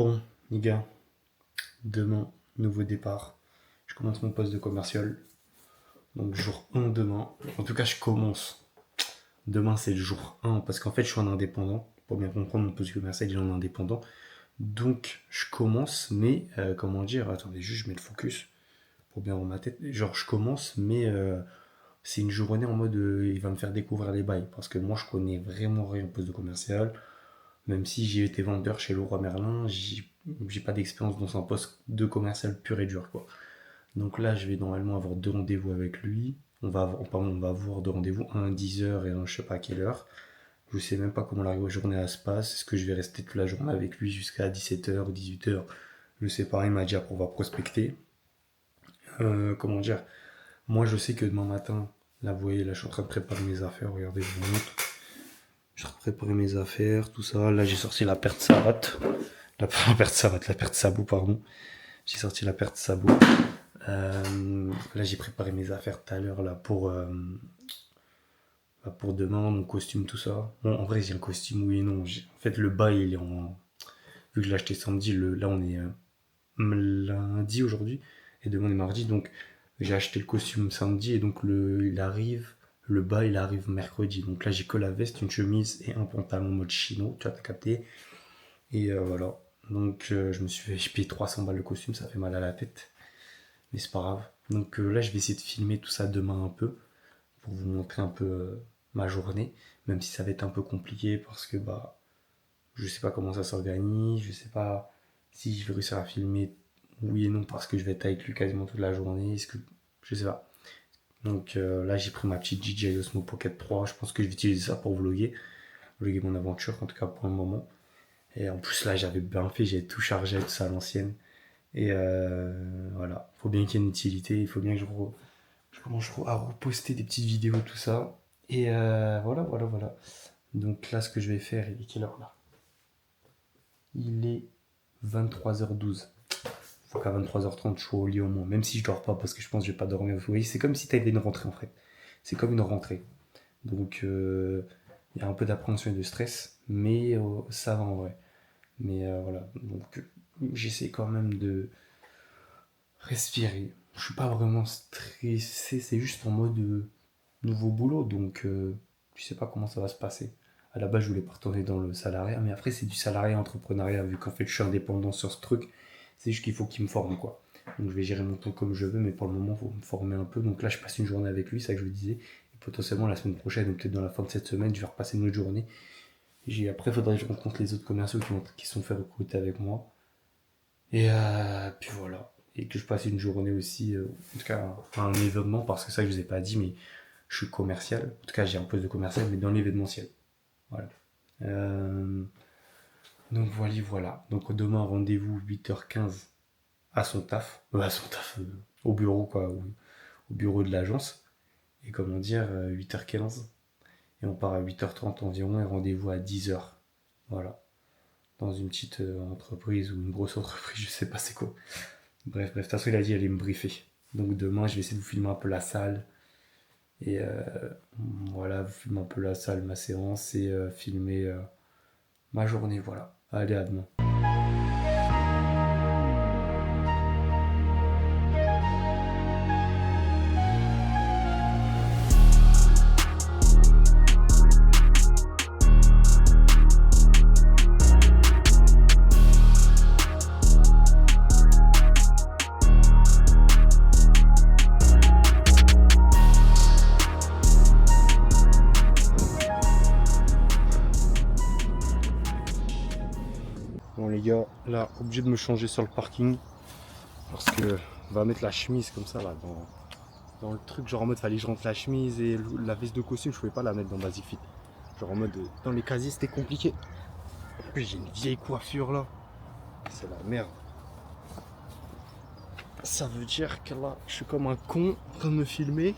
Bon, les gars, demain, nouveau départ. Je commence mon poste de commercial. Donc, jour 1 demain. En tout cas, je commence. Demain, c'est le jour 1 parce qu'en fait, je suis un indépendant. Pour bien comprendre, mon poste de commercial, il est en indépendant. Donc, je commence, mais comment dire. Attendez, juste, je mets le focus pour bien dans ma tête. Genre, je commence, mais c'est une journée en mode il va me faire découvrir les bails. Parce que moi, je connais vraiment rien au poste de commercial. Même si j'ai été vendeur chez Leroy Merlin, j'ai pas d'expérience dans un poste de commercial pur et dur, quoi. Donc là, je vais normalement avoir deux rendez-vous avec lui. On va avoir deux rendez-vous, un à 10 h et un je sais pas à quelle heure. Je sais même pas comment la journée elle se passe. Est-ce que je vais rester toute la journée avec lui jusqu'à 17 h ou 18 h? Je sais pas, il m'a dit après on va prospecter. Comment dire? Moi je sais que demain matin, là vous voyez, là je suis en train de préparer mes affaires, regardez, je vous montre. Je suis en train de préparer mes affaires, tout ça. Là j'ai sorti la paire de savates. La paire de savates, la paire de sabots, pardon. J'ai sorti la paire de sabots. Là, j'ai préparé mes affaires tout à l'heure là pour demain, mon costume, tout ça. Bon, en vrai, j'ai un costume, oui et non. En fait, le bail, il est en. Vu que je l'ai acheté samedi, là, on est lundi aujourd'hui, et demain, on est mardi. Donc, j'ai acheté le costume samedi, et donc, le bail, il arrive mercredi. Donc là, j'ai que la veste, une chemise et un pantalon mode chino, tu vois, t'as capté. Et voilà. Donc, je me suis fait. J'ai payé 300 balles le costume, ça fait mal à la tête. Mais c'est pas grave. Donc là, je vais essayer de filmer tout ça demain un peu pour vous montrer un peu ma journée, même si ça va être un peu compliqué parce que bah je sais pas comment ça s'organise, je sais pas si je vais réussir à filmer oui et non parce que je vais être avec lui quasiment toute la journée, est-ce que je sais pas. Donc là, j'ai pris ma petite DJI Osmo Pocket 3, je pense que je vais utiliser ça pour vlogger mon aventure en tout cas pour le moment. Et en plus là, j'avais bien fait, j'avais tout chargé tout ça à l'ancienne. Et voilà, il faut bien qu'il y ait une utilité, il faut bien que je commence à reposter des petites vidéos, tout ça. Et voilà. Donc là, ce que je vais faire, il est quelle heure là? Il est 23h12. Faut qu'à 23h30, je sois au lit au moins, même si je dors pas, parce que je pense que je vais pas dormir. Vous voyez, c'est comme si t'avais une rentrée en fait. C'est comme une rentrée. Donc il y a un peu d'appréhension et de stress, mais ça va en vrai. Mais voilà, donc j'essaie quand même de respirer. Je suis pas vraiment stressé, c'est juste en mode nouveau boulot, donc je sais pas comment ça va se passer. À la base, je voulais pas retourner dans le salariat, mais après, c'est du salariat entrepreneuriat, vu qu'en fait, je suis indépendant sur ce truc. C'est juste qu'il faut qu'il me forme, quoi. Donc, je vais gérer mon temps comme je veux, mais pour le moment, il faut me former un peu. Donc là, je passe une journée avec lui, c'est ça que je vous disais. Et potentiellement, la semaine prochaine, ou peut-être dans la fin de cette semaine, je vais repasser une autre journée. Après, il faudrait que je rencontre les autres commerciaux qui sont fait recruter avec moi. Et puis voilà. Et que je passe une journée aussi, en tout cas, un événement, parce que ça, je vous ai pas dit, mais je suis commercial. En tout cas, j'ai un poste de commercial, mais dans l'événementiel. Voilà. Euh, donc voilà. Donc demain, rendez-vous 8h15 à son taf. Au bureau, quoi. Au bureau de l'agence. Et comment dire, 8h15. Et on part à 8h30 environ et rendez-vous à 10h. Voilà. Dans une petite entreprise ou une grosse entreprise, je sais pas c'est quoi. Bref, de toute façon, il a dit qu'il allait me briefer. Donc demain, je vais essayer de vous filmer un peu la salle. Et voilà, vous filmez un peu la salle, ma séance, et filmer ma journée, voilà. Allez, à demain. Bon les gars, là, obligé de me changer sur le parking. Parce que on va mettre la chemise comme ça là dans le truc, genre en mode fallait que je rentre la chemise et la veste de costume, je pouvais pas la mettre dans Basic Fit. Genre en mode dans les casiers c'était compliqué. En plus j'ai une vieille coiffure là. C'est la merde. Ça veut dire que là, je suis comme un con en train de me filmer,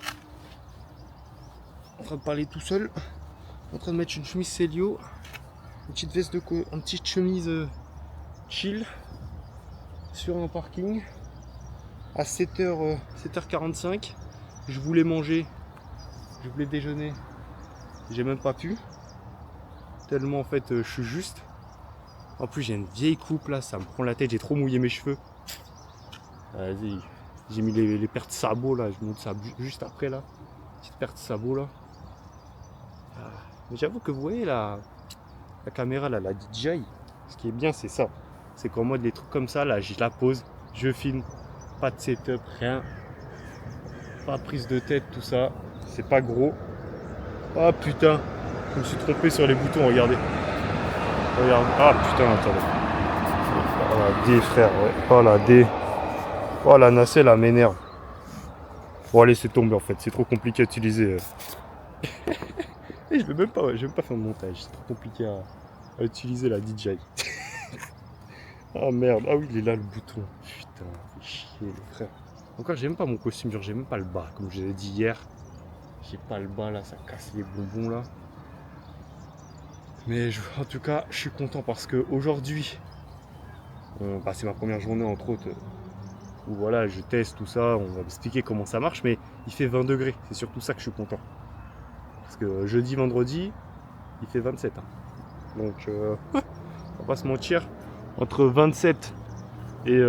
en train de parler tout seul, en train de mettre une chemise Célio, une petite veste une petite chemise chill sur un parking à 7h45. Je voulais manger, je voulais déjeuner, j'ai même pas pu. Tellement en fait je suis juste. En plus, j'ai une vieille coupe là, ça me prend la tête, j'ai trop mouillé mes cheveux. Vas-y, j'ai mis les paires de sabots là, je monte ça juste après là. Petite paire de sabots là. Mais j'avoue que vous voyez la caméra là, la DJI, ce qui est bien c'est ça. C'est qu'en mode les trucs comme ça là, je la pose, je filme, pas de setup, rien. Pas de prise de tête, tout ça. C'est pas gros. Ah putain, je me suis trompé sur les boutons, regardez. Regarde. Ah putain, attendez. Oh la D frère, ouais. Oh la D. Oh la nacelle, elle m'énerve. Faut laisser tomber en fait, c'est trop compliqué à utiliser. Et je vais même pas faire de montage, c'est trop compliqué à utiliser la DJI. Oh merde, ah oui il est là le bouton. Putain, fait chier frère. Encore j'ai même pas mon costume, genre j'ai même pas le bas, comme je l'ai dit hier. J'ai pas le bas là, ça casse les bonbons là. Mais en tout cas, je suis content parce que aujourd'hui, c'est ma première journée entre autres où voilà, je teste tout ça, on va m'expliquer comment ça marche, mais il fait 20 degrés, c'est surtout ça que je suis content. Parce que jeudi, vendredi, il fait 27. Hein. Donc, on va pas se mentir, entre 27 et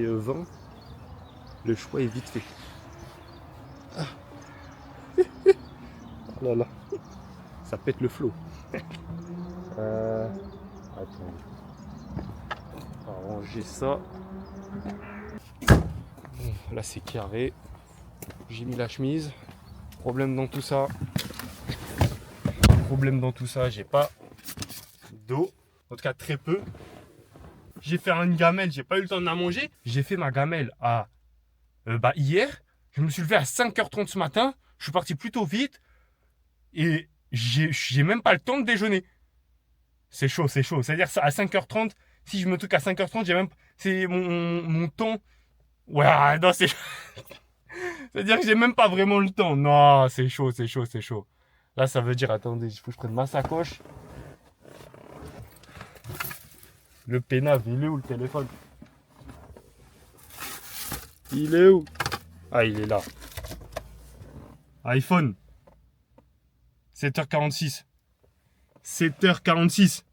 20, le choix est vite fait. Ah. Oh là là, ça pète le flot. Attends. On va ranger ça. Bon, là c'est carré. J'ai mis la chemise. Problème dans tout ça, j'ai pas d'eau. En tout cas très peu. J'ai fait une gamelle, j'ai pas eu le temps de la manger. J'ai fait ma gamelle hier. Je me suis levé à 5h30 ce matin. Je suis parti plutôt vite. Et j'ai même pas le temps de déjeuner. C'est chaud. C'est-à-dire ça à 5h30. Si je me truque à 5h30, j'ai même. C'est mon temps. Ouais, non, c'est. C'est-à-dire que j'ai même pas vraiment le temps. Non, c'est chaud. Là, ça veut dire, attendez, il faut que je prenne ma sacoche. Le pénave, il est où le téléphone? Il est où? Ah, il est là. iPhone. 7h46. 7h46.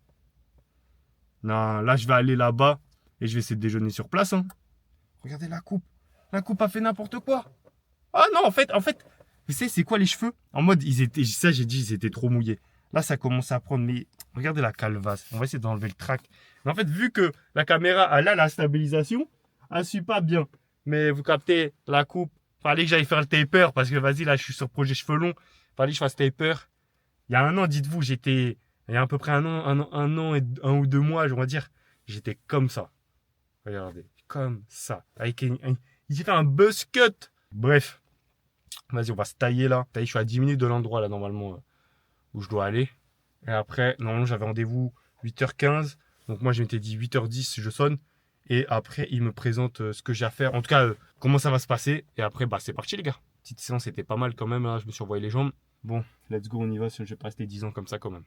Non, là, je vais aller là-bas et je vais essayer de déjeuner sur place. Hein. Regardez la coupe. La coupe a fait n'importe quoi. Ah non, en fait, vous savez, c'est quoi les cheveux? En mode, ils étaient trop mouillés. Là, ça commence à prendre, mais regardez la calvasse. On va essayer d'enlever le track. Mais en fait, vu que la caméra, elle a la stabilisation, elle ne suit pas bien. Mais vous captez, la coupe, fallait que j'aille faire le taper, parce que vas-y, là, je suis sur projet cheveux longs. Fallait que je fasse taper. Il y a un an, dites-vous, il y a à peu près un an et 1 ou 2 mois, je vais dire, j'étais comme ça. Regardez, comme ça. Il fait un buzz cut. Bref. Vas-y, on va se tailler là. Je suis à 10 minutes de l'endroit là, normalement, où je dois aller. Et après, normalement, j'avais rendez-vous 8h15. Donc moi, je m'étais dit 8h10, je sonne. Et après, il me présente ce que j'ai à faire. En tout cas, comment ça va se passer. Et après, c'est parti, les gars. Petite séance, c'était pas mal quand même. Là. Je me suis envoyé les jambes. Bon, let's go, on y va. Sinon, je vais pas rester 10 ans comme ça quand même.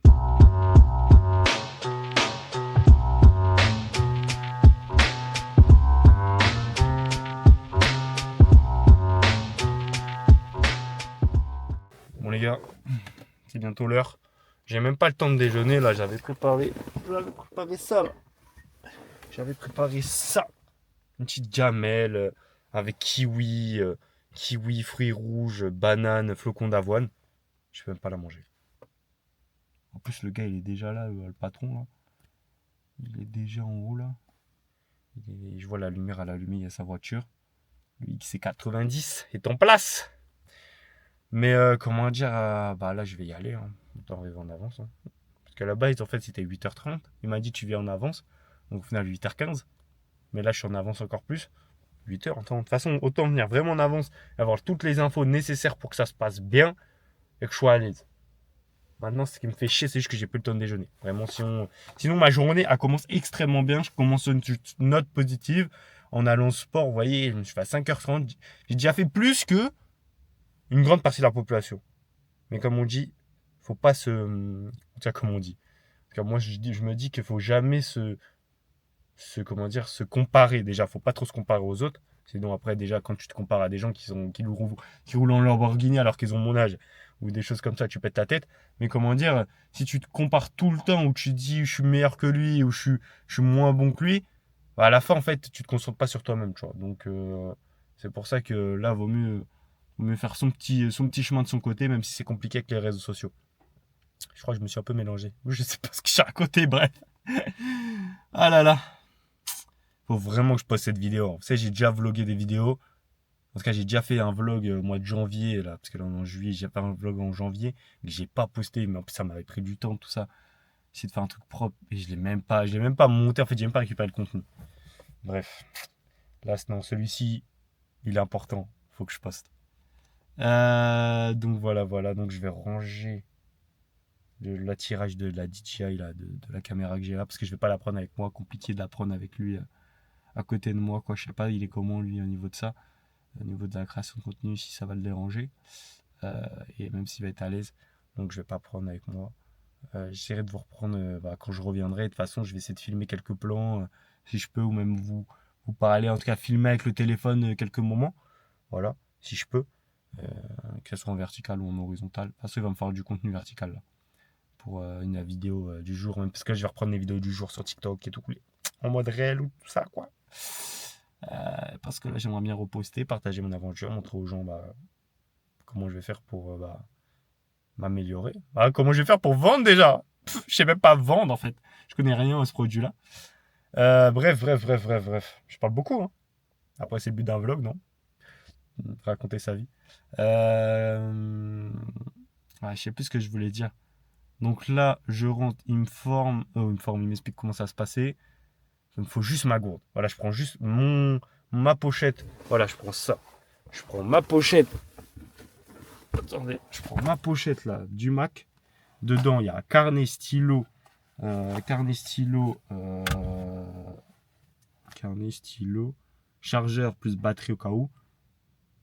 Bon, les gars, c'est bientôt l'heure. J'ai même pas le temps de déjeuner. Là, j'avais préparé ça. Là. J'avais préparé ça. Une petite gamelle avec kiwi, fruits rouges, banane, flocons d'avoine. Je peux même pas la manger. En plus, le gars, il est déjà là, le patron, là. Il est déjà en haut, là. Je vois la lumière à l'allumé, il y a sa voiture. Le XC90 est en place. Mais comment dire, là, je vais y aller. Hein. Autant arriver en avance. Hein. Parce que là-bas, en fait, c'était 8h30. Il m'a dit, tu viens en avance. Donc, au final, 8h15. Mais là, je suis en avance encore plus. 8h. De toute façon, autant venir vraiment en avance, avoir toutes les infos nécessaires pour que ça se passe bien et que je sois à l'aise. Maintenant, ce qui me fait chier, c'est juste que j'ai plus le temps de déjeuner. Vraiment, sinon ma journée, elle commence extrêmement bien. Je commence une note positive en allant au sport. Vous voyez, je me suis fait à 5h30. J'ai déjà fait plus que une grande partie de la population. Mais comme on dit, faut pas se... Tiens, comme on dit. Parce que moi, je me dis qu'il faut jamais se comparer. Déjà, faut pas trop se comparer aux autres. Sinon, après, déjà, quand tu te compares à des gens qui roulent en Lamborghini alors qu'ils ont mon âge, ou des choses comme ça, tu pètes ta tête. Mais comment dire, si tu te compares tout le temps, ou tu te dis je suis meilleur que lui, ou je suis moins bon que lui, bah, à la fin, en fait, tu te concentres pas sur toi-même, tu vois. Donc, c'est pour ça que là, vaut mieux faire son petit chemin de son côté, même si c'est compliqué avec les réseaux sociaux. Je crois que je me suis un peu mélangé. Je sais pas ce que j'ai raconté, bref. Ah là là. Faut vraiment que je poste cette vidéo. Vous savez, j'ai déjà vlogué des vidéos. En tout cas, j'ai déjà fait un vlog au mois de janvier, là, parce que là, on est en juillet, j'ai fait un vlog en janvier, que j'ai pas posté, mais en plus, ça m'avait pris du temps, tout ça. Essayer de faire un truc propre, et je l'ai même pas monté, en fait, j'ai même pas récupéré le contenu. Bref. Là, non, celui-ci, il est important. Faut que je poste. Donc voilà. Donc, je vais ranger l'attirage de la DJI, là, de la caméra que j'ai là, parce que je vais pas la prendre avec moi. Compliqué de la prendre avec lui à côté de moi, quoi. Je sais pas, il est comment, lui, au niveau de ça. Au niveau de la création de contenu, si ça va le déranger. Et même s'il va être à l'aise. Donc, je vais pas prendre avec moi. J'essaierai de vous reprendre quand je reviendrai. De toute façon, je vais essayer de filmer quelques plans, si je peux, ou même vous parler. En tout cas, filmer avec le téléphone quelques moments. Voilà, si je peux. Que ce soit en vertical ou en horizontal. De toute façon, il va me falloir du contenu vertical là, pour une vidéo du jour. Même parce que je vais reprendre les vidéos du jour sur TikTok et tout. En mode réel ou tout ça, quoi. Parce que là, j'aimerais bien reposter, partager mon aventure, montrer aux gens comment je vais faire pour m'améliorer. Comment je vais faire pour vendre déjà. Je sais même pas vendre en fait. Je connais rien à ce produit-là. Bref. Je parle beaucoup. Hein. Après, c'est le but d'un vlog, non? Raconter sa vie. Je sais plus ce que je voulais dire. Donc là, je rentre, il m'explique comment ça se passait. Il me faut juste ma gourde. Voilà, je prends juste ma pochette. Voilà, je prends ça. Je prends ma pochette. Attendez, je prends ma pochette là du Mac. Dedans, il y a carnet, stylo, chargeur plus batterie au cas où.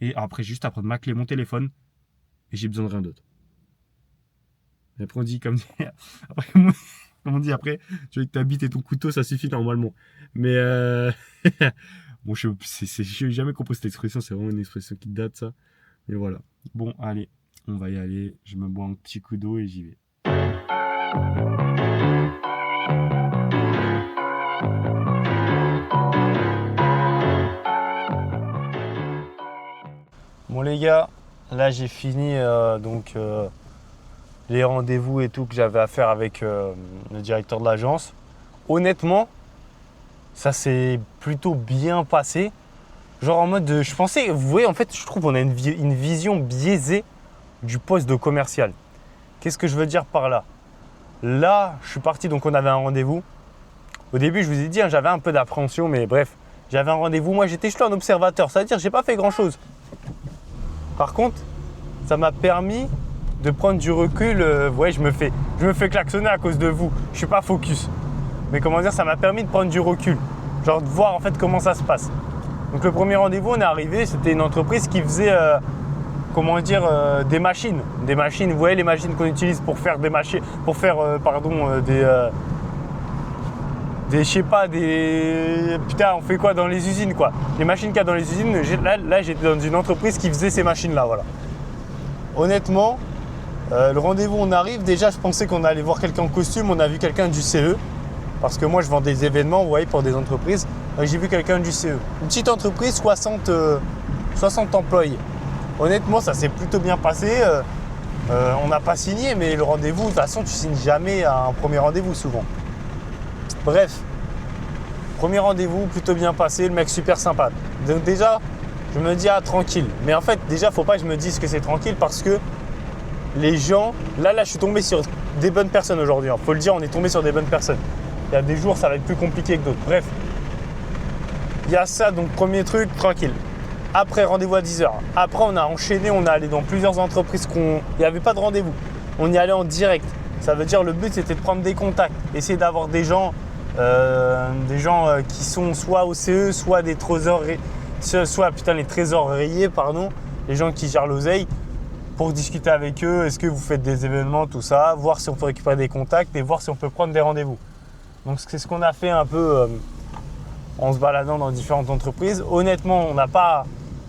Et après, juste après ma clé, mon téléphone. Et j'ai besoin de rien d'autre. Et après, on dit comme après, comme on dit après, tu veux que t'habites et ton couteau, ça suffit normalement. Mais bon, j'ai jamais compris cette expression, c'est vraiment une expression qui date ça. Mais voilà. Bon, allez, on va y aller. Je me bois un petit coup d'eau et j'y vais. Bon les gars, là j'ai fini les rendez-vous et tout que j'avais à faire avec le directeur de l'agence. Honnêtement, ça s'est plutôt bien passé. Genre en mode, je pensais, vous voyez, en fait, je trouve qu'on a une vision biaisée du poste de commercial. Qu'est-ce que je veux dire par là? Là, je suis parti, donc on avait un rendez-vous. Au début, je vous ai dit, hein, j'avais un peu d'appréhension, mais bref, j'avais un rendez-vous. Moi, j'étais juste un observateur, c'est-à-dire, j'ai pas fait grand-chose. Par contre, ça m'a permis de prendre du recul. Ouais, je me fais klaxonner à cause de vous. Je suis pas focus. Mais comment dire, ça m'a permis de prendre du recul. Genre de voir en fait comment ça se passe. Donc le premier rendez-vous, on est arrivé, c'était une entreprise qui faisait des machines. Des machines, vous voyez les machines qu'on utilise pour faire des machines, pour faire je sais pas, putain, on fait quoi dans les usines quoi. Les machines qu'il y a dans les usines, là j'étais dans une entreprise qui faisait ces machines là, voilà. Honnêtement, le rendez-vous on arrive, déjà je pensais qu'on allait voir quelqu'un en costume, on a vu quelqu'un du CE. Parce que moi je vends des événements, vous voyez, pour des entreprises. J'ai vu quelqu'un du CE. Une petite entreprise, 60 employés. Honnêtement, ça s'est plutôt bien passé. On n'a pas signé, mais le rendez-vous, de toute façon, tu signes jamais à un premier rendez-vous souvent. Bref, premier rendez-vous, plutôt bien passé, le mec super sympa. Donc déjà, je me dis, tranquille. Mais en fait, déjà, faut pas que je me dise que c'est tranquille parce que les gens, là, je suis tombé sur des bonnes personnes aujourd'hui. Faut le dire, on est tombé sur des bonnes personnes. Il y a des jours, ça va être plus compliqué que d'autres. Bref, il y a ça, donc premier truc, tranquille. Après, rendez-vous à 10h. Après, on a enchaîné, on est allé dans plusieurs entreprises il n'y avait pas de rendez-vous. On y allait en direct. Ça veut dire, le but, c'était de prendre des contacts, essayer d'avoir des gens qui sont soit au CE, soit des trésoriers, les trésoriers, les gens qui gèrent l'oseille, pour discuter avec eux. Est-ce que vous faites des événements, tout ça, voir si on peut récupérer des contacts et voir si on peut prendre des rendez-vous. Donc c'est ce qu'on a fait un peu en se baladant dans différentes entreprises. Honnêtement,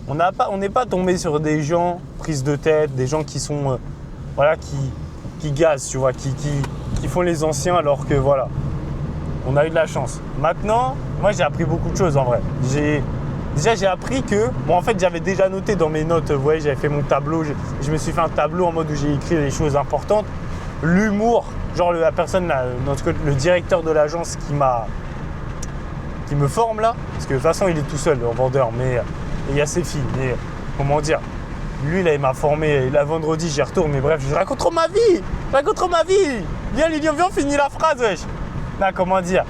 on n'est pas tombé sur des gens prise de tête, des gens qui sont voilà, qui gazent, tu vois, qui font les anciens alors que voilà, on a eu de la chance. Maintenant, moi j'ai appris beaucoup de choses en vrai. Déjà j'ai appris que, bon en fait j'avais déjà noté dans mes notes, vous voyez j'avais fait mon tableau, je me suis fait un tableau en mode où j'ai écrit les choses importantes. L'humour, genre la personne, là, le directeur de l'agence qui me forme là, parce que de toute façon il est tout seul en vendeur, mais il y a ses filles, mais comment dire, lui là il m'a formé, et là vendredi j'y retourne, mais bref, je raconte trop ma vie, viens Lilian, viens on finit la phrase, wesh. Là comment dire,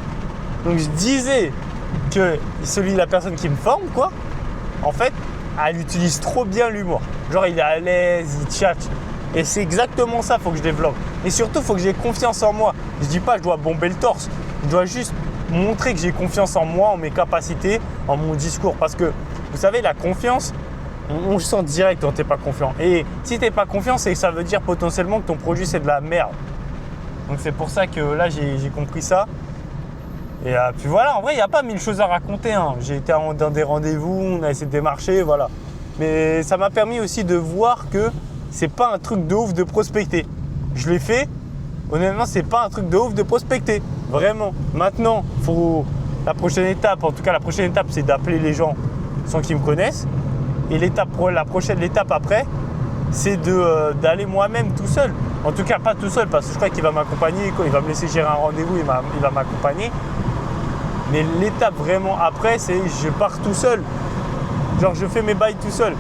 donc je disais que la personne qui me forme quoi, en fait, elle utilise trop bien l'humour, genre il est à l'aise, il tchatche, et c'est exactement ça, faut que je développe, et surtout faut que j'ai confiance en moi, je dis pas je dois bomber le torse, je dois juste montrer que j'ai confiance en moi, en mes capacités, en mon discours, parce que vous savez la confiance, on le sent direct quand t'es pas confiant, et si t'es pas confiant c'est que ça veut dire potentiellement que ton produit c'est de la merde, donc c'est pour ça que là j'ai compris ça. Et puis voilà, en vrai, il n'y a pas mille choses à raconter. Hein. J'ai été dans des rendez-vous, on a essayé de démarcher, voilà. Mais ça m'a permis aussi de voir que c'est pas un truc de ouf de prospecter. Je l'ai fait, honnêtement, c'est pas un truc de ouf de prospecter. Vraiment. Maintenant, la prochaine étape, c'est d'appeler les gens sans qu'ils me connaissent. Et l'étape après, c'est d'aller moi-même tout seul. En tout cas, pas tout seul, parce que je crois qu'il va m'accompagner. Il va me laisser gérer un rendez-vous, il va m'accompagner. Mais l'étape vraiment après, c'est je pars tout seul. Genre je fais mes bails tout seul.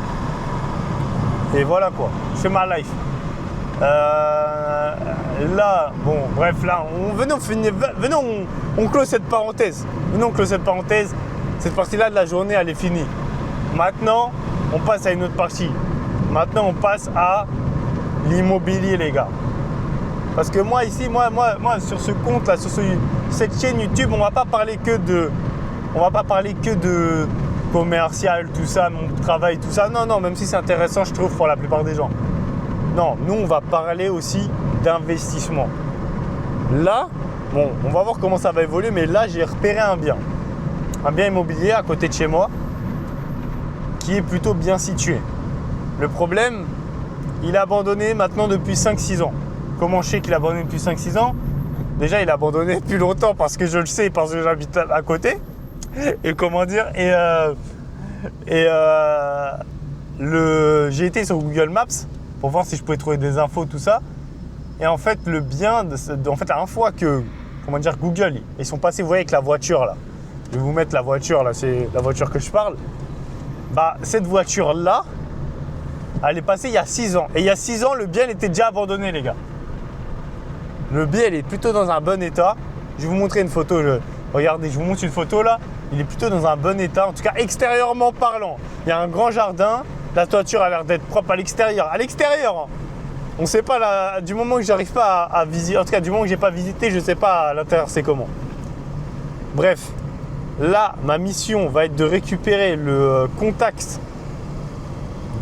Et voilà quoi, je fais ma life. Là, bon, bref, là, on close cette parenthèse. Cette partie-là de la journée, elle est finie. Maintenant, on passe à une autre partie. Maintenant, on passe à l'immobilier, les gars. Parce que moi ici, moi sur ce compte là, sur cette chaîne YouTube, on va pas parler que de commercial, tout ça, mon travail, tout ça. Non, même si c'est intéressant, je trouve, pour la plupart des gens. Non, nous, on va parler aussi d'investissement. Là, bon, on va voir comment ça va évoluer, mais là, j'ai repéré un bien immobilier à côté de chez moi, qui est plutôt bien situé. Le problème, il est abandonné maintenant depuis 5-6 ans. Comment je sais qu'il a abandonné depuis 5-6 ans? Déjà, il a abandonné depuis longtemps parce que je le sais, parce que j'habite à côté. Et comment dire, j'ai été sur Google Maps pour voir si je pouvais trouver des infos, tout ça. Et en fait, la dernière fois que, Google, ils sont passés, vous voyez, avec la voiture là. Je vais vous mettre la voiture là, c'est la voiture que je parle. Bah, cette voiture-là, elle est passée il y a 6 ans. Et il y a 6 ans, le bien était déjà abandonné, les gars. Le bien, il est plutôt dans un bon état. Je vais vous montrer une photo. Regardez, je vous montre une photo là. Il est plutôt dans un bon état, en tout cas extérieurement parlant. Il y a un grand jardin. La toiture a l'air d'être propre à l'extérieur. À l'extérieur, on ne sait pas là, du moment que j'arrive pas à visiter. En tout cas, du moment que j'ai pas visité, je ne sais pas à l'intérieur c'est comment. Bref, là, ma mission va être de récupérer le contact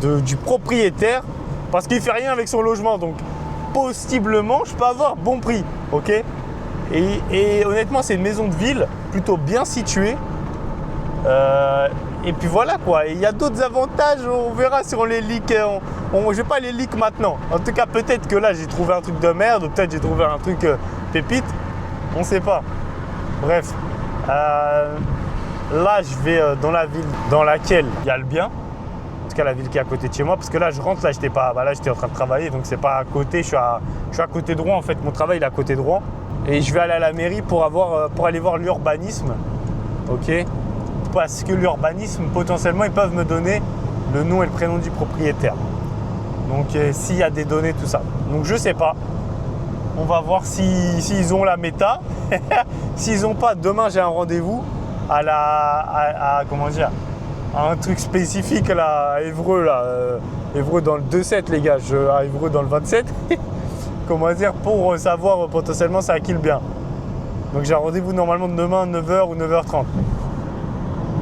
du propriétaire parce qu'il fait rien avec son logement. Donc, possiblement, je peux avoir bon prix, ok. Et honnêtement, c'est une maison de ville plutôt bien située. Et puis voilà quoi. Il y a d'autres avantages. On verra si on les leak. Je vais pas les leak maintenant. En tout cas, peut-être que là, j'ai trouvé un truc de merde ou peut-être j'ai trouvé un truc pépite. On sait pas. Bref. Là, je vais dans la ville dans laquelle il y a le bien. En tout cas, la ville qui est à côté de chez moi. Parce que là, je rentre. Là, j'étais en train de travailler. Donc, c'est pas à côté. Je suis à côté de Rouen. En fait, mon travail, il est à côté de Rouen. Et je vais aller à la mairie pour aller voir l'urbanisme. Ok. Parce que l'urbanisme, potentiellement, ils peuvent me donner le nom et le prénom du propriétaire. Donc, s'il y a des données, tout ça. Donc, je sais pas. On va voir s'ils ont la méta. S'ils n'ont pas, demain, j'ai un rendez-vous à un truc spécifique là, à Évreux. Là, Évreux dans le 2-7, les gars. À Évreux dans le 27. Pour savoir potentiellement c'est à qui le bien. Donc, j'ai un rendez-vous normalement demain 9h ou 9h30.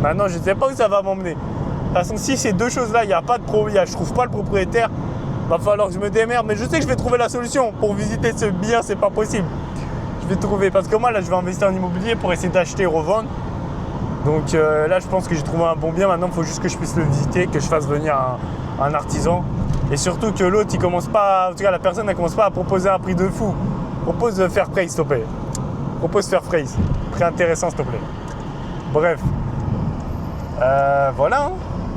Maintenant, je ne sais pas où ça va m'emmener. De toute façon, si ces deux choses-là, il n'y a pas de problème, je trouve pas le propriétaire, va falloir que je me démerde. Mais je sais que je vais trouver la solution. Pour visiter ce bien, c'est pas possible. Je vais trouver. Parce que moi, là, je vais investir en immobilier pour essayer d'acheter et revendre. Donc là, je pense que j'ai trouvé un bon bien. Maintenant, il faut juste que je puisse le visiter, que je fasse venir un artisan Et surtout que l'autre, il commence pas, en tout cas la personne, elle commence pas à proposer un prix de fou. Propose de faire price, s'il te plaît. Propose de faire price. Très intéressant, s'il te plaît. Bref. Voilà. Hein.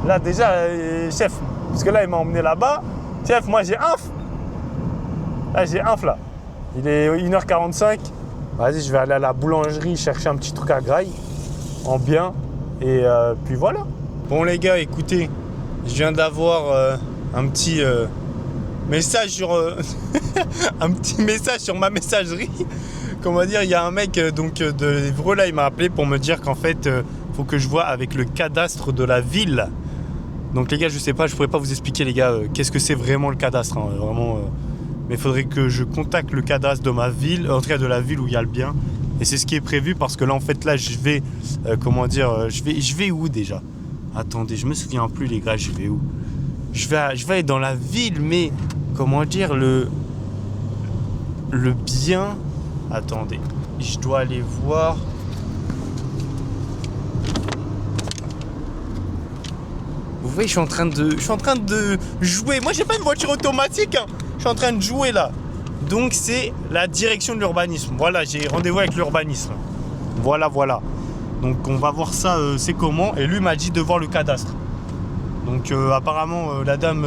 Là, déjà, chef, parce que là, il m'a emmené là-bas. Chef, moi, j'ai inf. Là, j'ai inf, là. Il est 1h45. Vas-y, je vais aller à la boulangerie chercher un petit truc à graille. En bien. Et puis voilà. Bon, les gars, écoutez. Je viens d'avoir un petit message sur... un petit message sur ma messagerie. Comment dire, il y a un mec de Évreux, là, il m'a appelé pour me dire qu'en fait, faut que je vois avec le cadastre de la ville. Donc les gars, je sais pas, je pourrais pas vous expliquer les gars, qu'est-ce que c'est vraiment le cadastre, hein, vraiment. Mais il faudrait que je contacte le cadastre de ma ville, en tout cas de la ville où il y a le bien. Et c'est ce qui est prévu parce que là, en fait, là, je vais, je vais où déjà? Attendez, je me souviens plus les gars, je vais où? Je vais aller dans la ville, mais comment dire, le bien. Attendez, je dois aller voir. Vous voyez, je suis en train de jouer. Moi, j'ai pas une voiture automatique. Hein. Je suis en train de jouer là. Donc, c'est la direction de l'urbanisme. Voilà, j'ai rendez-vous avec l'urbanisme. Voilà. Donc, on va voir ça, c'est comment. Et lui m'a dit de voir le cadastre. Donc, apparemment, la dame,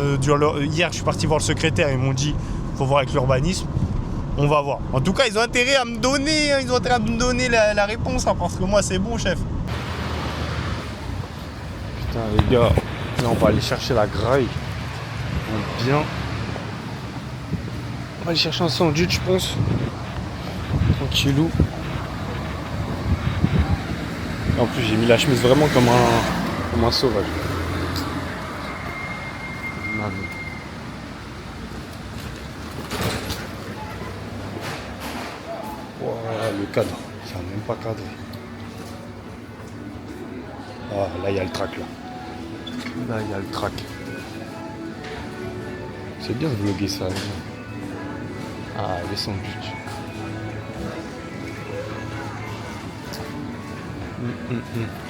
hier, je suis parti voir le secrétaire. Ils m'ont dit, faut voir avec l'urbanisme. On va voir. En tout cas, ils ont intérêt à me donner, la réponse, hein, parce que moi, c'est bon, chef. Putain, les gars, là, on va aller chercher la graille. Bien. On va aller chercher un sandwich, je pense. Tranquillou. Et en plus, j'ai mis la chemise vraiment comme un sauvage. Le cadre, ça n'a même pas cadré. Ah, là il y a le track là. Là il y a le track. C'est bien de vlogger ça. Ah, les sandwichs.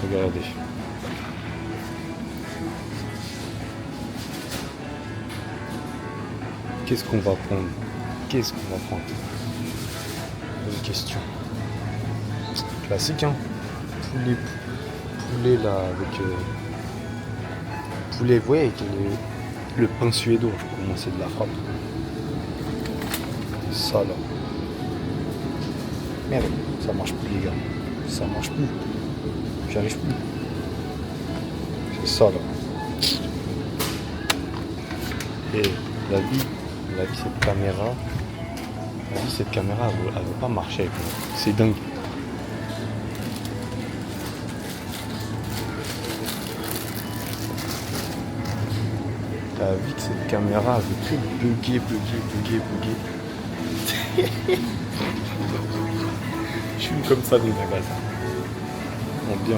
Regardez. Qu'est-ce qu'on va prendre? Bonne question. Classique, hein. Poulet là, avec... poulet, vous voyez, avec le pain suédois. Comment c'est de la frappe. C'est ça, là. Merde, ça marche plus, les gars. Ça marche plus. J'arrive plus. C'est ça, là. Et la vie, cette caméra... cette caméra, elle veut pas marcher avec moi. C'est dingue. T'as vu que cette caméra elle veut que bugger. Je suis comme ça dans la base. En bien.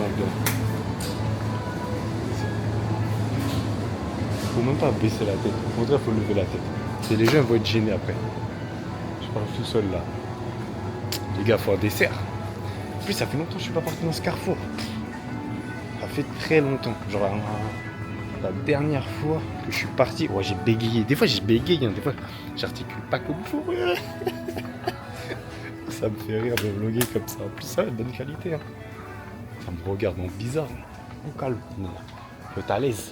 Faut même pas baisser la tête. Au contraire, faut lever la tête. Et les gens vont être gênés après. Je parle tout seul là. Les gars, faut un dessert. En plus, ça fait longtemps que je suis pas parti dans ce carrefour. Ça fait très longtemps. Genre, la dernière fois que je suis parti, ouais, j'ai bégayé. Des fois, j'ai bégayé. Hein. Des fois, j'articule pas comme il faut. Ça me fait rire de vlogger comme ça. En plus, ça, bonne qualité. Hein. Ça me regarde en bizarre. Au calme. Faut être à l'aise.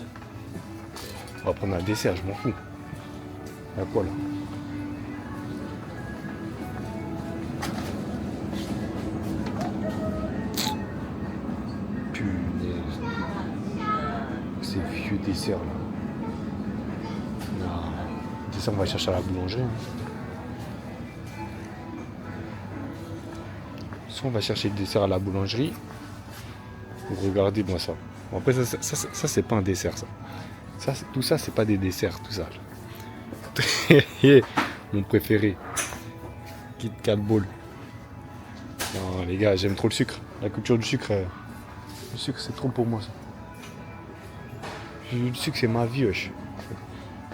On va prendre un dessert, je m'en fous. À quoi là? Ces vieux desserts là. Non. Dessert, on va chercher à la boulangerie. Hein. Soit on va chercher le dessert à la boulangerie. Regardez-moi ça. Bon, après ça c'est pas un dessert ça. Tout ça c'est pas des desserts tout ça. Mon préféré. Kit Kat Ball. Non les gars, j'aime trop le sucre. La culture du sucre. Le sucre c'est trop pour moi ça. Le sucre c'est ma vie wesh.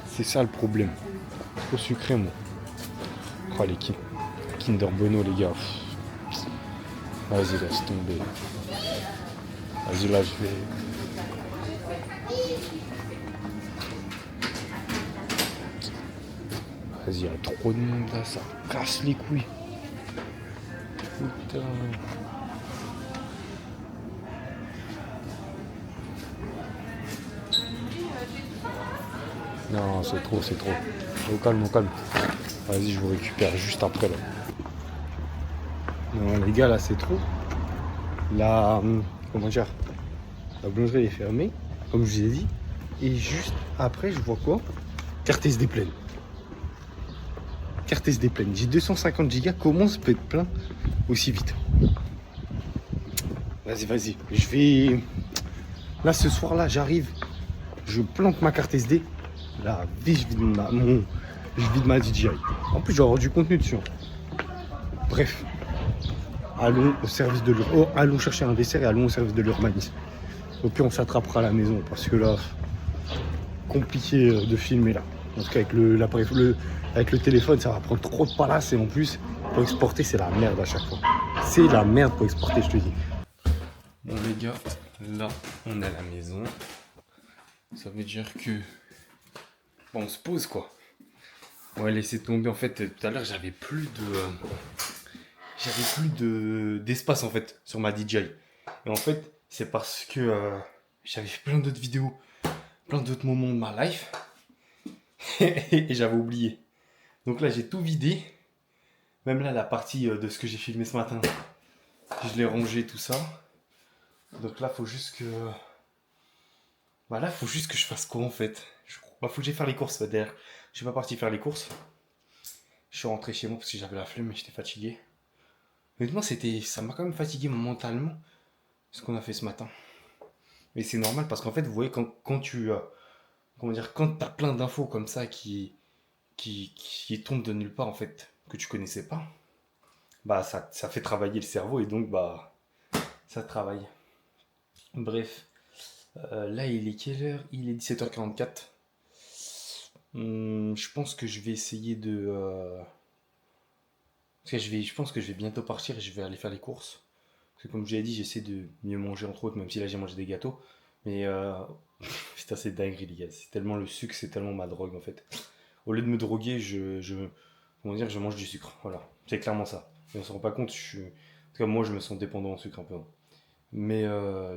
C'est ça le problème. Trop sucré moi. Oh les Kinder Bueno les gars. Vas-y laisse tomber. Vas-y là je vais. Vas-y, il y a trop de monde là, ça casse les couilles. Putain. Non, c'est trop, c'est trop. Au calme, au calme. Vas-y, je vous récupère juste après là. Non, les gars, là, c'est trop. La, comment dire, la boulangerie est fermée, comme je vous ai dit. Et juste après, je vois quoi? Carte SD pleine. Carte SD pleine. J'ai 250 Go. Comment ça peut être plein aussi vite? Vas-y, vas-y. Je vais... Là, ce soir-là, j'arrive. Je plante ma carte SD. Là, vite, je vide ma DJI. En plus, je vais avoir du contenu dessus. Bref. Allons au service de l'urbanisme. Oh, allons chercher un dessert et allons au service de l'urbanisme. Au pire, on s'attrapera à la maison parce que là, compliqué de filmer là. En tout cas, avec le téléphone, ça va prendre trop de place et en plus, pour exporter, c'est la merde à chaque fois. C'est la merde pour exporter, je te dis. Bon, les gars, là, on est à la maison. Ça veut dire que. Bon, on se pose quoi. On va laisser tomber. En fait, tout à l'heure, j'avais plus d'espace en fait sur ma DJI. Et en fait, c'est parce que j'avais fait plein d'autres vidéos, plein d'autres moments de ma life et j'avais oublié. Donc là, j'ai tout vidé. Même là, la partie de ce que j'ai filmé ce matin, je l'ai rangé tout ça. Donc là, faut juste que... Bah là, faut juste que je fasse quoi en fait? Bah, faut que j'aille faire les courses d'ailleurs. Je suis pas parti faire les courses. Je suis rentré chez moi parce que j'avais la flemme et j'étais fatigué. Honnêtement, ça m'a quand même fatigué mentalement ce qu'on a fait ce matin. Mais c'est normal parce qu'en fait, vous voyez, quand tu... comment dire, quand t'as plein d'infos comme ça qui tombent de nulle part en fait, que tu connaissais pas, bah ça fait travailler le cerveau et donc bah ça travaille. Bref, là il est quelle heure? Il est 17h44. Je pense que je vais essayer de... parce que je pense que je vais bientôt partir et je vais aller faire les courses. Parce que comme je l'ai dit, j'essaie de mieux manger entre autres, même si là j'ai mangé des gâteaux. Mais putain, c'est dinguerie les gars. C'est tellement le sucre, c'est tellement ma drogue en fait. Au lieu de me droguer, comment dire, je mange du sucre. Voilà, c'est clairement ça. Et on se rend pas compte, en tout cas moi je me sens dépendant au sucre un peu. Mais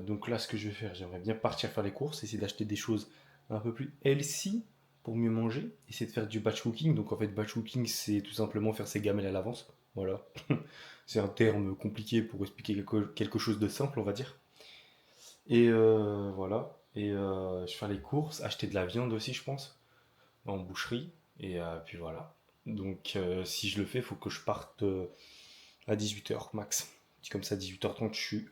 donc là ce que je vais faire, j'aimerais bien partir faire les courses, essayer d'acheter des choses un peu plus healthy pour mieux manger, essayer de faire du batch cooking. Donc en fait batch cooking c'est tout simplement faire ses gamelles à l'avance. Voilà. C'est un terme compliqué pour expliquer quelque chose de simple on va dire. Et voilà. Et je vais faire les courses, acheter de la viande aussi je pense, en boucherie. Et puis voilà. Donc si je le fais, il faut que je parte à 18h max. Comme ça, 18h30, je suis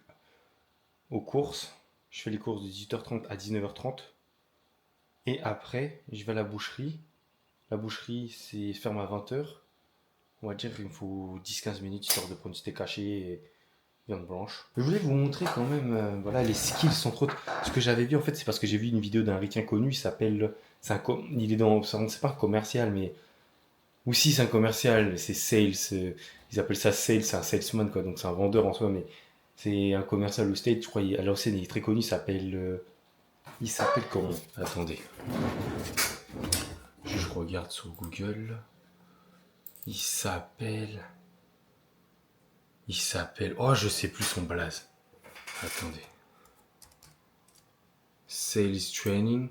aux courses. Je fais les courses de 18h30 à 19h30. Et après, je vais à la boucherie. La boucherie, c'est ferme à 20h. On va dire qu'il me faut 10-15 minutes histoire de prendre du steak haché et viande blanche. Je voulais vous montrer quand même voilà, les skills entre autres. Ce que j'avais vu en fait, c'est parce que j'ai vu une vidéo d'un ricain connu. Il s'appelle... il est dans... C'est pas un commercial, mais... Ou si c'est un commercial, c'est sales. Ils appellent ça sales, c'est un salesman quoi. Donc c'est un vendeur en soi, mais c'est un commercial au State. Je crois à l'ancienne, il est très connu. Il s'appelle comment? Attendez. Je regarde sur Google. Il s'appelle... Oh, je sais plus son blaze. Attendez. Sales training.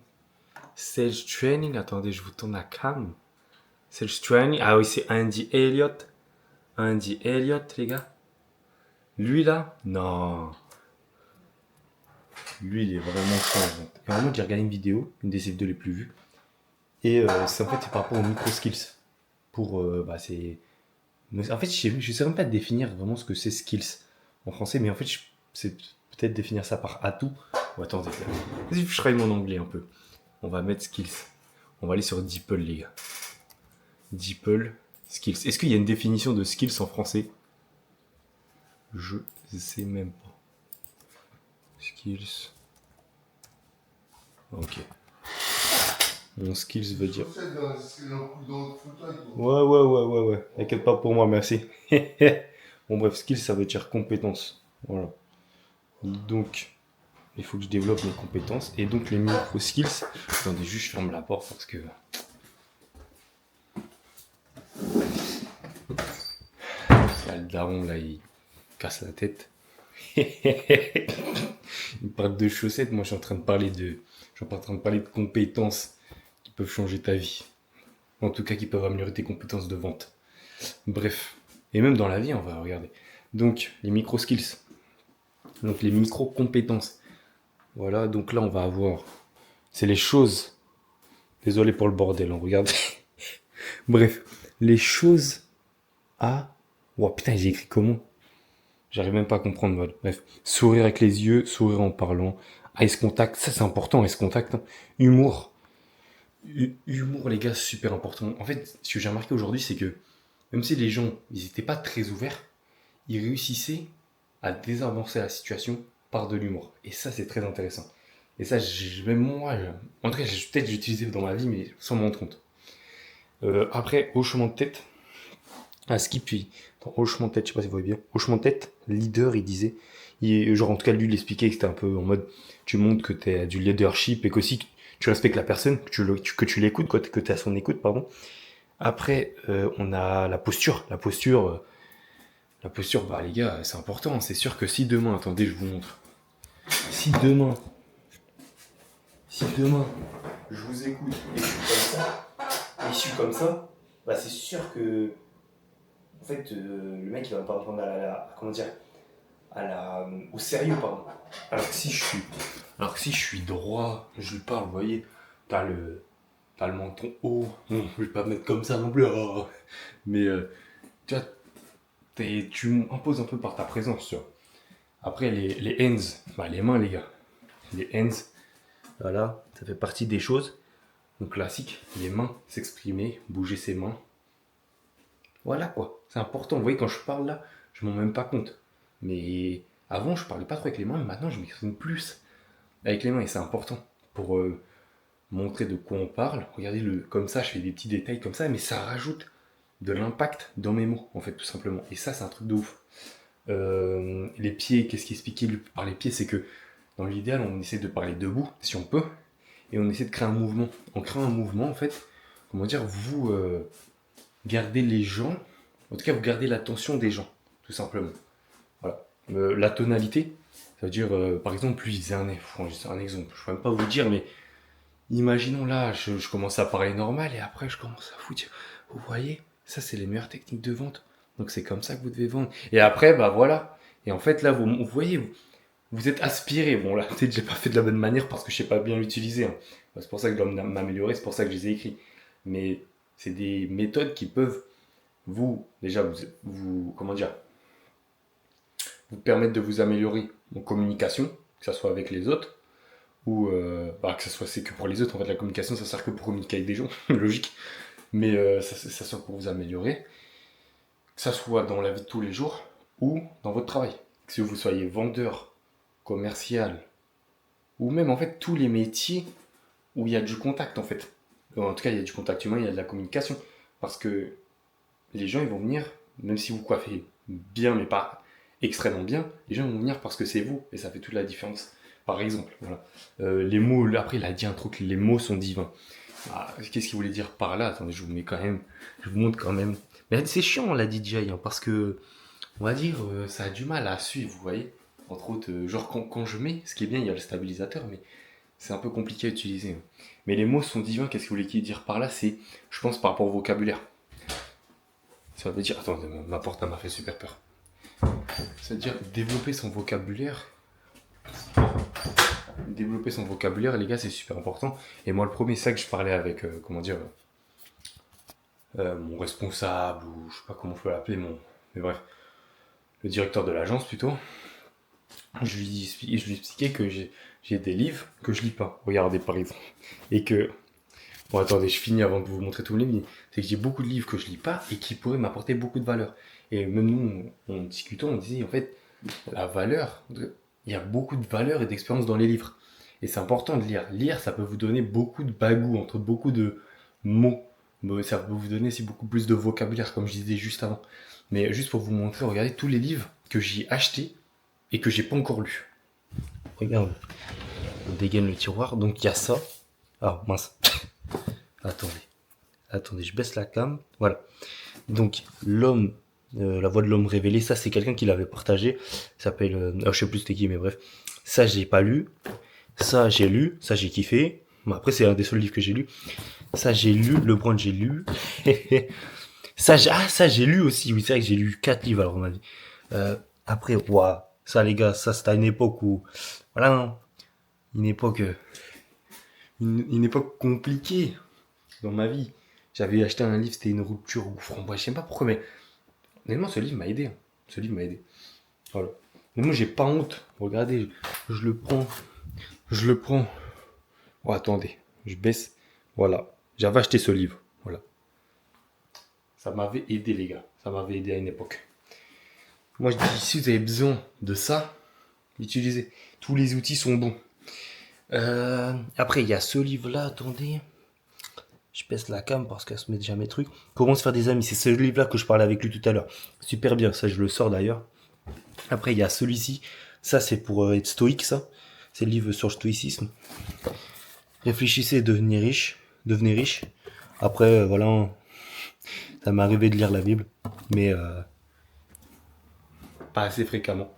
Sales training. Attendez, je vous tourne la cam. Sales training. Ah oui, c'est Andy Elliott. Andy Elliott, les gars. Lui, là, non. Lui, il est vraiment chaud. Et vraiment, j'ai regardé une vidéo, une des vidéos les plus vues. Et c'est en fait, c'est par rapport aux micro-skills. C'est... En fait, je sais même pas définir vraiment ce que c'est skills en français, mais en fait, c'est peut-être définir ça par atout. Oh, attendez, je travaille mon anglais un peu. On va mettre skills. On va aller sur DeepL, les gars. DeepL, skills. Est-ce qu'il y a une définition de skills en français? Je sais même pas. Skills. Ok. Mon skills veut dire... Ouais. T'inquiète pas pour moi, merci. Bon bref, skills ça veut dire compétences. Voilà. Donc, il faut que je développe mes compétences. Et donc les micro-skills... Attendez, juste je ferme la porte parce que... le daron, là, il casse la tête. Il parle de chaussettes, moi je suis en train de parler de. Je suis en train de parler de compétences qui peuvent changer ta vie. En tout cas, qui peuvent améliorer tes compétences de vente. Bref. Et même dans la vie, on va regarder. Donc, les micro-skills. Donc, les micro-compétences. Voilà, donc là, on va avoir. C'est les choses. Désolé pour le bordel, on regarde. Bref, les choses à. Oh putain, j'ai écrit comment? J'arrive même pas à comprendre, mode. Bref, sourire avec les yeux, sourire en parlant. Eye contact, ça c'est important, eye contact. Hein. Humour. Humour, les gars, super important. En fait, ce que j'ai remarqué aujourd'hui, c'est que même si les gens, ils n'étaient pas très ouverts, ils réussissaient à désamorcer la situation par de l'humour. Et ça, c'est très intéressant. Et ça, même moi, en tout cas, peut-être j'ai utilisé dans ma vie, mais sans m'en rendre compte. Après, hochement de tête. Ah, skip, puis, hochement de tête, je sais pas si vous voyez bien. Hochement de tête, leader, il disait. Genre, en tout cas, lui, il expliquait que c'était un peu en mode, tu montres que tu as du leadership et qu'aussi tu respectes la personne, que tu l'écoutes, que tu es à son écoute, pardon. Après, on a la posture. La posture, bah, les gars, c'est important. C'est sûr que si demain, attendez, je vous montre. Si demain, je vous écoute et je suis comme ça, bah, c'est sûr que, en fait, le mec, il va pas me prendre comment dire, au sérieux, pardon. Alors que si je suis droit, je lui parle, vous voyez, t'as le menton haut. Bon, je vais pas me mettre comme ça non plus. Oh. Mais tu vois, tu imposes un peu par ta présence, tu vois. Après, les hands, bah, les mains, les gars. Les hands, voilà, ça fait partie des choses. Donc classique, les mains, s'exprimer, bouger ses mains. Voilà quoi, c'est important. Vous voyez, quand je parle là, je m'en rends même pas compte. Mais avant, je parlais pas trop avec les mains, mais maintenant, je m'exprime plus avec les mains et c'est important pour montrer de quoi on parle. Regardez, comme ça, je fais des petits détails comme ça, mais ça rajoute de l'impact dans mes mots, en fait, tout simplement. Et ça, c'est un truc de ouf. Les pieds, qu'est-ce qui est expliqué par les pieds, c'est que dans l'idéal, on essaie de parler debout, si on peut, et on essaie de créer un mouvement. En créant un mouvement, en fait, comment dire, vous gardez les gens, en tout cas, vous gardez l'attention des gens, tout simplement. Voilà. La tonalité, ça veut dire, par exemple, lui, c'est un exemple, je ne peux même pas vous le dire, mais imaginons là, je commence à parler normal et après je commence à foutre. Vous voyez, ça c'est les meilleures techniques de vente. Donc c'est comme ça que vous devez vendre. Et après, bah voilà. Et en fait là, vous voyez, vous êtes aspiré. Bon là, peut-être que j'ai pas fait de la bonne manière parce que je sais pas bien l'utiliser. Hein. C'est pour ça que je dois m'améliorer, c'est pour ça que je les ai écrits. Mais c'est des méthodes qui peuvent comment dire, vous permettre de vous améliorer en communication, que ce soit avec les autres, ou que ça soit c'est que pour les autres. En fait, la communication, ça sert que pour communiquer avec des gens, logique. Mais ça soit pour vous améliorer, que ça soit dans la vie de tous les jours ou dans votre travail. Que si vous soyez vendeur, commercial, ou même en fait tous les métiers où il y a du contact en fait. En tout cas, il y a du contact humain, il y a de la communication. Parce que les gens, ils vont venir, même si vous coiffez bien, mais pas extrêmement bien, les gens vont venir parce que c'est vous, et ça fait toute la différence. Par exemple, voilà. Les mots, après il a dit un truc, les mots sont divins. Ah, qu'est-ce qu'il voulait dire par là? Attendez, je vous montre quand même. Mais c'est chiant la DJI, hein, parce que, on va dire, ça a du mal à suivre, vous voyez. Entre autres, genre quand je mets, ce qui est bien, il y a le stabilisateur, mais c'est un peu compliqué à utiliser. Hein. Mais les mots sont divins, qu'est-ce qu'il voulait dire par là? C'est, je pense, par rapport au vocabulaire. Ça veut dire, attends, ma porte m'a fait super peur. Ça veut dire développer son vocabulaire. Développer son vocabulaire, les gars, c'est super important. Et moi, le premier, c'est ça que je parlais avec, mon responsable, ou je sais pas comment je peux l'appeler, mais bref, le directeur de l'agence plutôt. Je lui expliquais que j'ai des livres que je lis pas. Regardez, par exemple. Et que, bon, attendez, je finis avant de vous montrer tous les livres. C'est que j'ai beaucoup de livres que je lis pas et qui pourraient m'apporter beaucoup de valeur. Et même nous, en discutant, on disait, en fait, la valeur, il y a beaucoup de valeur et d'expérience dans les livres. Et c'est important de lire. Lire, ça peut vous donner beaucoup de bagou, entre beaucoup de mots. Ça peut vous donner aussi beaucoup plus de vocabulaire, comme je disais juste avant. Mais juste pour vous montrer, regardez tous les livres que j'ai achetés et que j'ai pas encore lus. Regarde, on dégaine le tiroir. Donc il y a ça. Ah mince. Attendez, je baisse la cam. Voilà. Donc l'homme La voix de l'homme révélé. Ça, c'est quelqu'un qui l'avait partagé. Il s'appelle... je sais plus c'était qui, mais bref. Ça, j'ai pas lu. Ça, j'ai lu. Ça, j'ai kiffé. Bon, après, c'est un des seuls livres que j'ai lu. Ça, j'ai lu. Le Brand, j'ai lu. Ça, j'ai lu aussi. Oui, c'est vrai que j'ai lu 4 livres, alors, on m'a dit. Après, waouh. Ça, les gars, ça, c'était à une époque où... Voilà, hein. Une époque... une époque compliquée dans ma vie. J'avais acheté un livre, c'était une rupture ou framboise. Je sais pas pourquoi, mais... Honnêtement, ce livre m'a aidé. Ce livre m'a aidé. Voilà. Mais moi, j'ai pas honte. Regardez, je le prends. Je le prends. Oh, attendez. Je baisse. Voilà. J'avais acheté ce livre. Voilà. Ça m'avait aidé, les gars. Ça m'avait aidé à une époque. Moi, je dis, si vous avez besoin de ça, utilisez. Tous les outils sont bons. Après, il y a ce livre-là. Attendez. Je baisse la cam parce qu'elle se met déjà mes trucs. Comment se faire des amis. C'est ce livre-là que je parlais avec lui tout à l'heure. Super bien. Ça, je le sors d'ailleurs. Après, il y a celui-ci. Ça, c'est pour être stoïque, ça. C'est le livre sur le stoïcisme. Réfléchissez et devenez riche. Devenez riche. Après, voilà. Ça m'est arrivé de lire la Bible. Mais pas assez fréquemment.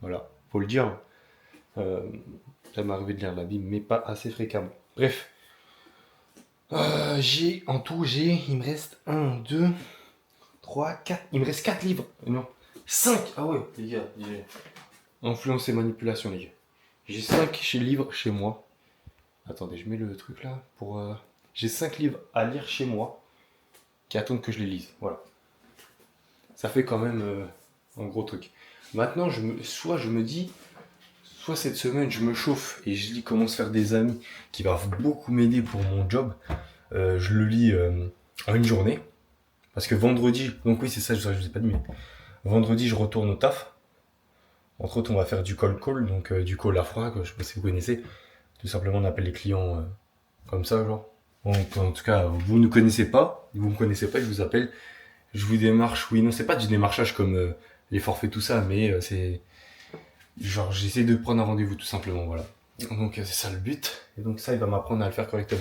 Voilà. Faut le dire. Ça m'est arrivé de lire la Bible, mais pas assez fréquemment. Bref. En tout, il me reste 1, 2, 3, 4. Il me reste 4 livres. Non. 5. Ah ouais, les gars. Influence et manipulation, les gars. J'ai 5 livres chez moi. Attendez, je mets le truc là pour... J'ai 5 livres à lire chez moi qui attendent que je les lise. Voilà. Ça fait quand même un gros truc. Maintenant, soit je me dis, soit cette semaine, je me chauffe et je lis Comment se faire des amis, qui va beaucoup m'aider pour mon job. Je le lis en une journée. Parce que vendredi, donc oui, c'est ça, je vous ai pas dit, mais vendredi, je retourne au taf. Entre autres, on va faire du cold call, donc du call à froid, je sais pas si vous connaissez. Tout simplement, on appelle les clients comme ça, genre. Donc, en tout cas, vous ne connaissez pas, vous me connaissez pas, je vous appelle, je vous démarche. Oui, non, c'est pas du démarchage comme les forfaits, tout ça, mais c'est genre j'essaie de prendre un rendez-vous, tout simplement, voilà. Donc c'est ça le but, et donc ça, il va m'apprendre à le faire correctement.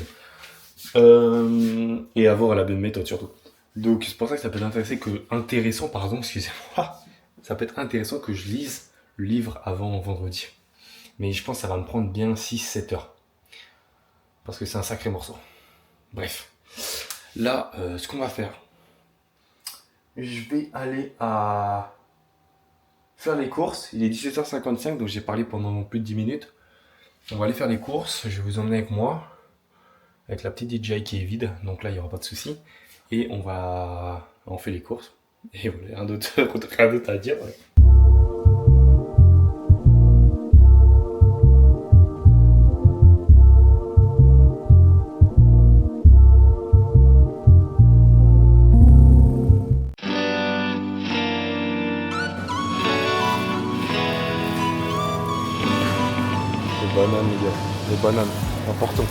Et avoir la bonne méthode surtout. Donc c'est pour ça que ça peut être intéressant, pardon, excusez-moi, ça peut être intéressant que je lise le livre avant vendredi. Mais je pense que ça va me prendre bien 6-7 heures. Parce que c'est un sacré morceau. Bref. Là, ce qu'on va faire, je vais aller à faire les courses. Il est 17h55, donc j'ai parlé pendant plus de 10 minutes. On va aller faire les courses. Je vais vous emmener avec moi. Avec la petite DJI qui est vide. Donc là, il n'y aura pas de souci. Et on fait les courses. Et voilà, rien d'autre à dire. Ouais. Les bananes, les gars. Les bananes. Important.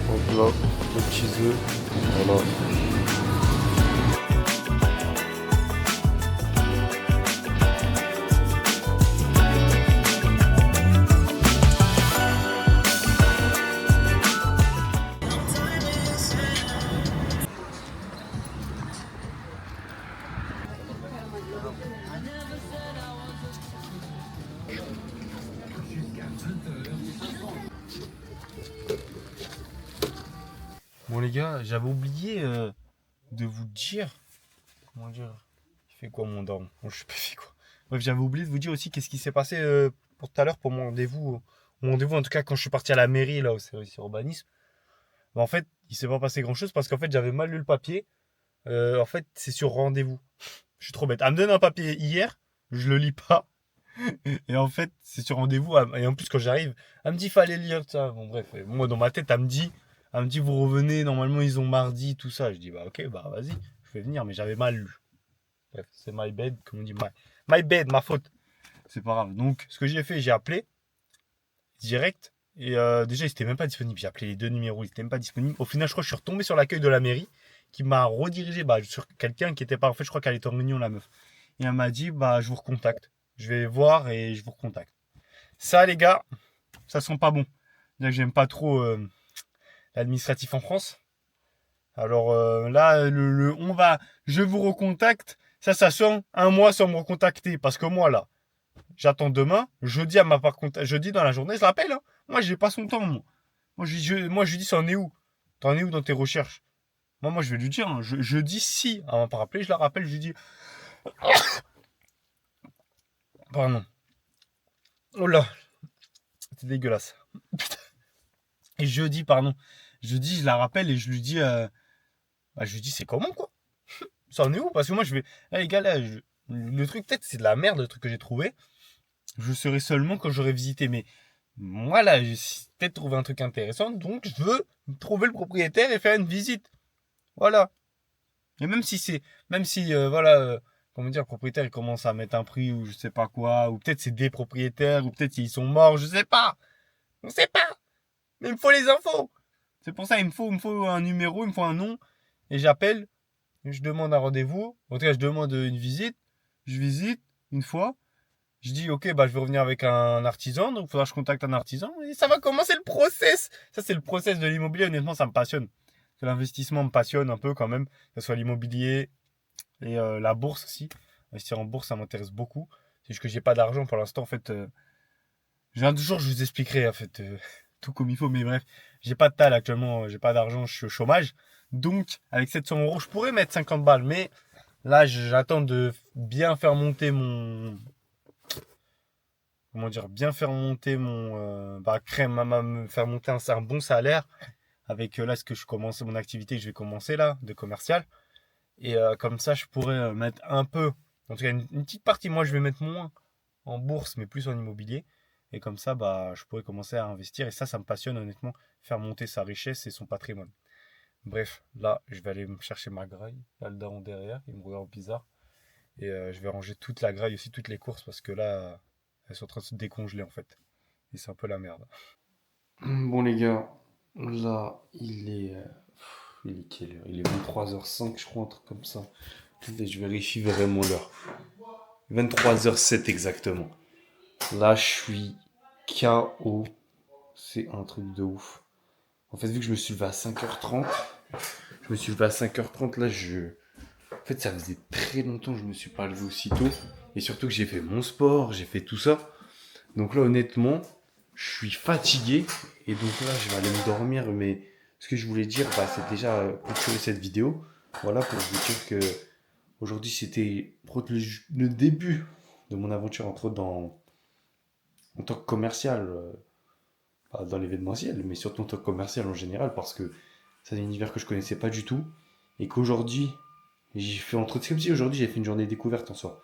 Donc là, le petit œuf. Voilà. Bon les gars, j'avais oublié de vous dire. Comment dire? Il fait quoi mon daron? Bon, je sais pas fait quoi. Bref, j'avais oublié de vous dire aussi qu'est-ce qui s'est passé pour tout à l'heure pour mon rendez-vous. Mon rendez-vous en tout cas quand je suis parti à la mairie là au service urbanisme. Bah, en fait, il s'est pas passé grand chose parce qu'en fait j'avais mal lu le papier. En fait, c'est sur rendez-vous. Je suis trop bête. Elle me donne un papier hier, je le lis pas. Et en fait, c'est sur rendez-vous. Et en plus, quand j'arrive, elle me dit fallait lire ça. Bon, bref, moi dans ma tête, elle me dit Elle me dit, vous revenez, normalement ils ont mardi, tout ça. Je dis, bah ok, bah vas-y, je vais venir, mais j'avais mal lu. Bref, c'est my bad, comme on dit, my bad, ma faute. C'est pas grave. Donc, ce que j'ai fait, j'ai appelé direct. Et déjà, ils n'étaient même pas disponibles. J'ai appelé les deux numéros, ils n'étaient même pas disponibles. Au final, je crois que je suis retombé sur l'accueil de la mairie qui m'a redirigé sur quelqu'un qui était pas. En fait, je crois qu'elle était en réunion, la meuf. Et elle m'a dit, bah, je vous recontacte. Je vais voir et je vous recontacte. Ça, les gars, ça sent pas bon. Déjà que j'aime pas trop l'administratif en France. Alors là, je vous recontacte. Ça sent un mois sans me recontacter. Parce que moi, là, j'attends demain. Jeudi, elle m'a pas contacté. Jeudi, dans la journée, je l'appelle. Hein. Moi, j'ai pas son temps, moi. Moi, je lui dis, ça en est où? T'en es où dans tes recherches? Moi, je vais lui dire. Hein, je dis si. Elle m'a pas rappelé, je la rappelle, je lui dis. Pardon. Oh là, c'est dégueulasse. Putain. Et jeudi, pardon. Jeudi, je la rappelle et je lui dis. Je lui dis, c'est comment, quoi? Ça en est où? Parce que moi, je vais. Là, les gars, là, le truc, peut-être, c'est de la merde, le truc que j'ai trouvé. Je serai seulement quand j'aurai visité. Mais moi, là, j'ai peut-être trouvé un truc intéressant. Donc, je veux trouver le propriétaire et faire une visite. Voilà. Et même si c'est. Même si, voilà. Comment dire, le propriétaire, il commence à mettre un prix ou je sais pas quoi. Ou peut-être c'est des propriétaires. Ou peut-être ils sont morts. Je sais pas. On sait pas. Mais il me faut les infos. C'est pour ça, il me faut un numéro, il me faut un nom. Et j'appelle. Je demande un rendez-vous. En tout cas, je demande une visite. Je visite une fois. Je dis, ok, bah, je vais revenir avec un artisan. Donc, il faudra que je contacte un artisan. Et ça va commencer le process. Ça, c'est le process de l'immobilier. Honnêtement, ça me passionne. L'investissement me passionne un peu quand même. Que ce soit l'immobilier et la bourse aussi. Investir en bourse, ça m'intéresse beaucoup. C'est juste que j'ai pas d'argent pour l'instant. En fait, un jour, je vous expliquerai, en fait, tout comme il faut. Mais bref, j'ai pas de tal actuellement. J'ai pas d'argent. Je suis au chômage. Donc, avec 700 euros, je pourrais mettre 50 balles. Mais là, j'attends de bien faire monter mon. Comment dire, bien faire monter mon. Me faire monter un bon salaire. Avec là, ce que je commence, mon activité que je vais commencer là, de commercial. Et comme ça, je pourrais mettre un peu. En tout cas, une petite partie. Moi, je vais mettre moins en bourse, mais plus en immobilier. Et comme ça, bah, je pourrais commencer à investir. Et ça me passionne honnêtement. Faire monter sa richesse et son patrimoine. Bref, là, je vais aller me chercher ma graille. Là, le daron derrière, il me regarde bizarre. Et je vais ranger toute la graille aussi, toutes les courses, parce que là, elles sont en train de se décongeler en fait. Et c'est un peu la merde. Bon les gars, là il est quelle heure? Il est 23h05 je crois, un truc comme ça. Attendez, je vérifie vraiment l'heure. 23h07 exactement. Là je suis KO. C'est un truc de ouf. En fait vu que je me suis levé à 5h30, là En fait ça faisait très longtemps que je me suis pas levé aussitôt. Et surtout que j'ai fait mon sport, j'ai fait tout ça. Donc là honnêtement, je suis fatigué et donc là je vais aller me dormir. Mais ce que je voulais dire, bah, c'est déjà clôturer cette vidéo. Voilà, pour vous dire que aujourd'hui c'était le début de mon aventure entre autres en tant que commercial, pas dans l'événementiel, mais surtout en tant que commercial en général, parce que c'est un univers que je connaissais pas du tout et qu'aujourd'hui j'ai fait c'est comme si aujourd'hui j'ai fait une journée découverte en soi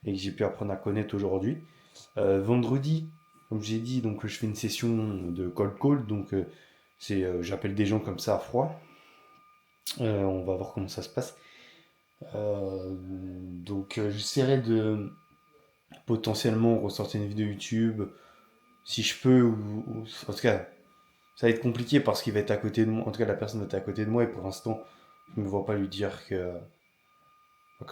et que j'ai pu apprendre à connaître aujourd'hui. Vendredi, comme j'ai dit, donc je fais une session de cold call, donc j'appelle des gens comme ça à froid. On va voir comment ça se passe. J'essaierai de potentiellement ressortir une vidéo YouTube si je peux, en tout cas, ça va être compliqué parce qu'il va être à côté de moi. En tout cas, la personne va être à côté de moi et pour l'instant, je ne me vois pas lui dire que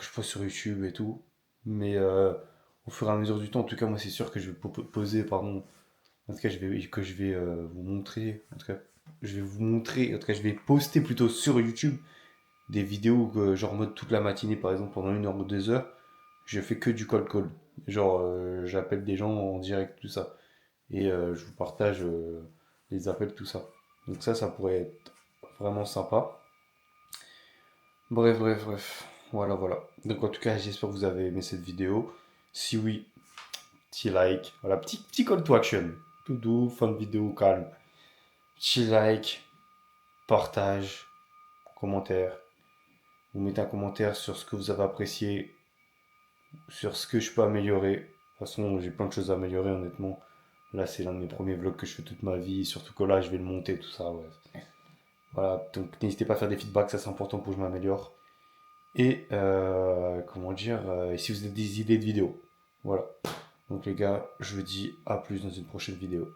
je poste sur YouTube et tout. Mais au fur et à mesure du temps, en tout cas, moi, c'est sûr que je vais poser, pardon. En tout cas, je vais vous montrer. En tout cas, je vais vous montrer. En tout cas, je vais poster plutôt sur YouTube des vidéos que, genre, en mode toute la matinée, par exemple, pendant 1 heure ou 2 heures, je fais que du cold call. Genre, j'appelle des gens en direct, tout ça. Et je vous partage les appels, tout ça. Donc, ça pourrait être vraiment sympa. Bref. Voilà, voilà. Donc, en tout cas, j'espère que vous avez aimé cette vidéo. Si oui, petit like. Voilà, petit call to action. Tout doux, fin de vidéo calme. Petit like, partage, commentaire. Vous mettez un commentaire sur ce que vous avez apprécié, sur ce que je peux améliorer. De toute façon, j'ai plein de choses à améliorer, honnêtement. Là, c'est l'un de mes premiers vlogs que je fais toute ma vie. Surtout que là, je vais le monter, tout ça. Ouais. Voilà, donc n'hésitez pas à faire des feedbacks, ça c'est important pour que je m'améliore. Et comment dire, si vous avez des idées de vidéos. Voilà. Donc les gars, je vous dis à plus dans une prochaine vidéo.